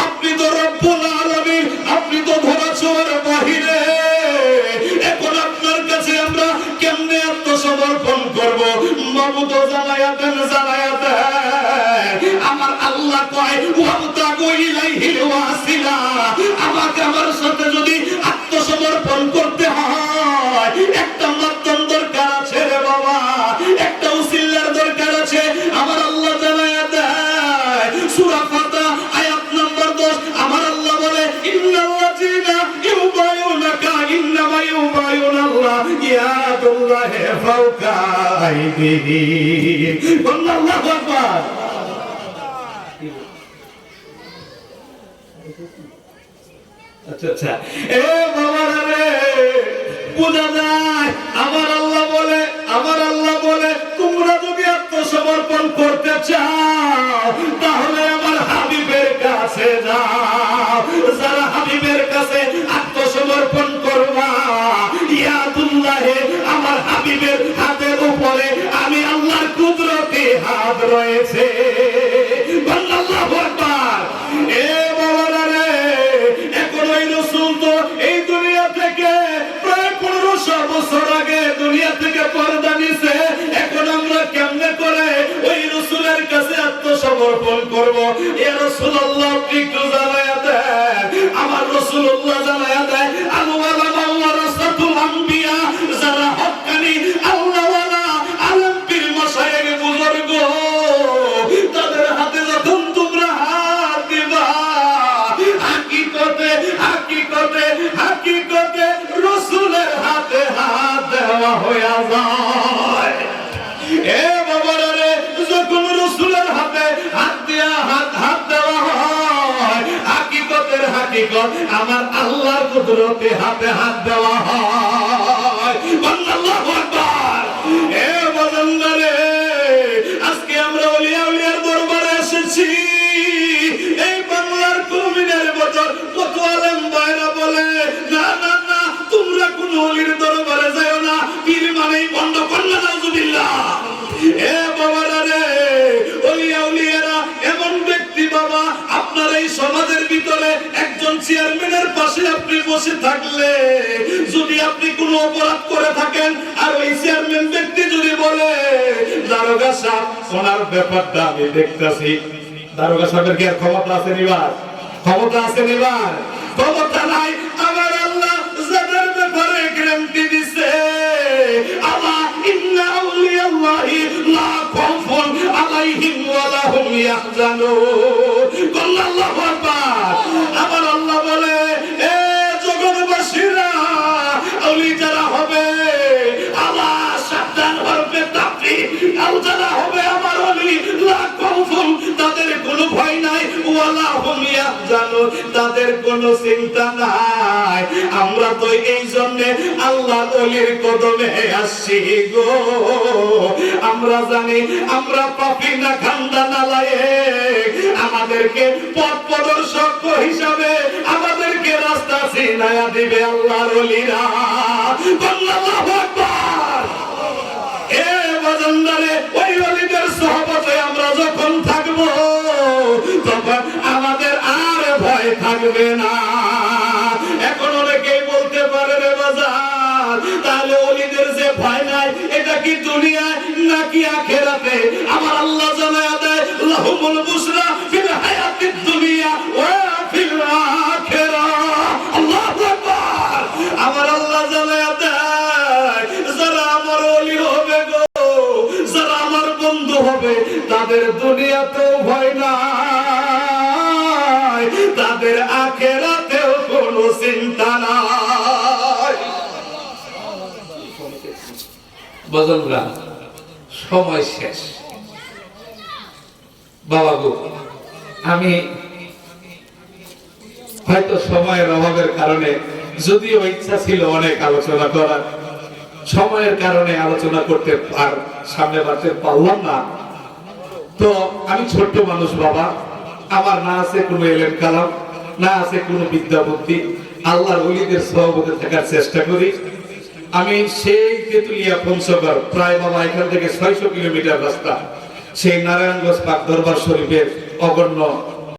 আপনি তো রব্বুল আলামিন, আপনি তো ধরাছোঁয়ার বাহিরে। এখন আপনার কাছে আমরা কেমনে আত্মসমর্পণ করব? মাবুদ জানায়া দেন, জানায়া দেন। আমার আল্লাহ কয় ওয়াবতাগু ইলাইহিল ওয়াসিলা, আমাকে আমার সাথে যদি আত্মসমর্পণ করতে হয় একটা মাধ্যম দরকার আছে রে বাবা, একটা উসিলার দরকার আছে। আমার আল্লাহ জানায়া দেয় সূরা ফাতিহা আয়াত নম্বর 10, আমার আল্লাহ বলে ইন্নাল্লাযীনা ইউবায়ুনাকা ইন্নামা ইউবায়ুনাল্লাহ ইয়াদুল্লাহি ফাওকা আইদিহিম। আল্লাহু আকবার। আচ্ছা আচ্ছা, এ বাবারা রে, বুঝা যায় আমার আল্লাহ বলে, আমার আল্লাহ বলে তোমরা যদি আত্মসমর্পণ করতে চাও তাহলে আমার হাবিবের কাছে যাও। যারা হাবিবের কাছে আত্মসমর্পণ করবা, ইয়াদুল্লাহে, আমার হাবিবের হাতের উপরে আমি আল্লাহর কুদরতি হাত রয়েছে। আল্লাহু আকবার। এ বাবারা রে, এখন ওই রাসূল তো এই দুনিয়া থেকে প্রায় 1500 বছর আগে দুনিয়া থেকে পর্দা নিছে। এখন আমরা কেমনে করে ওই রাসূলের কাছে আত্মসমর্পণ করব? ইয়া রাসূলুল্লাহ, আপনি একটু জানায়া দেন। আমার রাসূলুল্লাহ জানায়া দেয় আল-উলামা ওয়ারাসাতুল আম্বিয়া, যারা হক্কানি আল্লাহওয়ালা আলেম পীর মাশায়েখ বুজুর্গ, তাদের হাতে যখন তোমরা হাত দিবা, হাকিকতে হাকিকতে হাকিকতে রাসূলের হাতে হাত দেওয়া হয়ে যায়। এ বাবারা রে, যখন রাসূলের হাতে হাত দিয়া হাত দেওয়া হয়, হাকিকতের হাকিকত আমার আল্লাহর কুদরতে হাতে হাত দেওয়া হয়। আল্লাহু আকবার। এ বান্দা রে, আজকে আমরা ওলিয়া উলিয়ার দরবারে এসেছি। এই বাংলার কুমিনের বছর কত আলেম ভাইরা বলে না না না, তোমরা কোন ওলির দরবারে যাও না, পীর মানেই বন্ধ করলে নাউজুবিল্লাহ। এ বাবারা রে, ওলিয়া উলিয়ারা এমন ব্যক্তি বাবা, আপনার এই সমাজের ভিতরে একজন চেয়ারম্যানের পাশে আপনি বসে থাকলে, যদি আপনি কোনো অপরাধ করে থাকেন আর ওই চেয়ারম্যান ব্যক্তি যদি বলে দারোগা সাহেব সোনার ব্যাপারটা আমি দেখতেছি, দারোগা সাহেবের কি আর ক্ষমতা আছে নিবার? ক্ষমতা আছে নিবার? ক্ষমতা নাই। আমার আল্লাহ যাদের ব্যাপারে গ্যারান্টি দিছে, আল্লাহ ইন্না আউলিয়াল্লাহি লা খাউফুন আলাইহিম ওয়া লা হুম ইয়াহজানুন। আল্লাহু আকবার। আমার আল্লাহ বলে এ জগৎবাসীরা, আউলি যারা হবে আল্লাহ সাবধান হবে, তাপি আল যারা হবে আমার ওলি লা খাউফুন, তাদের কোনো ভয় নাই, ওয়া লা হুম ইয়াহজানুন, তাদের কোনো চিন্তা নাই। আমরা তো এই জন্য আল্লাহর ওলির কদমে আসছি গো। আমরা জানি আমরা পাপী না খান্দা নালায়েক, আমাদেরকে পথ প্রদর্শক হিসাবে আমাদেরকে রাস্তা চিনায়া দিবে আল্লাহর ওলিরা। আল্লাহু আকবার। এ বাজানদারে, ওই ওলিদের সোহবতে আমরা যখন থাকবো তখন আমাদের আর ভয় থাকবে না। এখন অনেকেই বলতে পারে রে বাজার, তাহলে ওলিদের যে ভয় নাই এটা কি দুনিয়ায় নাকি আখিরাতে? আমার আল্লাহ জানায়া দেয় লাহুমুল বুশরা ফিল হায়াতিদ দুনিয়া ওয়া ফিল আখিরাহ। আল্লাহু আকবার। আমার আল্লাহ জানায়া দেয় যারা আমার ওলি হবে গো, যারা আমার বন্ধু হবে, তাদের দুনিয়াতেও ভয় নাই, তাদের আখিরাতেও কোনো চিন্তা নাই। বদলরা সময় শেষ বাবা গো। আমি হয়তো সময়ের অভাবের কারণে, যদিও ইচ্ছা ছিল অনেক আলোচনা করার, সময়ের কারণে আলোচনা করতে সামনে বাড়তে পারলাম না। তো আমি ছোট্ট মানুষ বাবা, আমার না আছে কোনো এলেম কালাম, না আছে কোনো বিদ্যা বুদ্ধি। আল্লাহর ওলিদের সহবতে থাকার চেষ্টা করি। আমি সেই তেতুলিয়া পঞ্চগড়, প্রায় বাবা এখান থেকে 600 কিলোমিটার রাস্তা, সেই নারায়ণগঞ্জ পাক দরবার শরীফের অগণ্য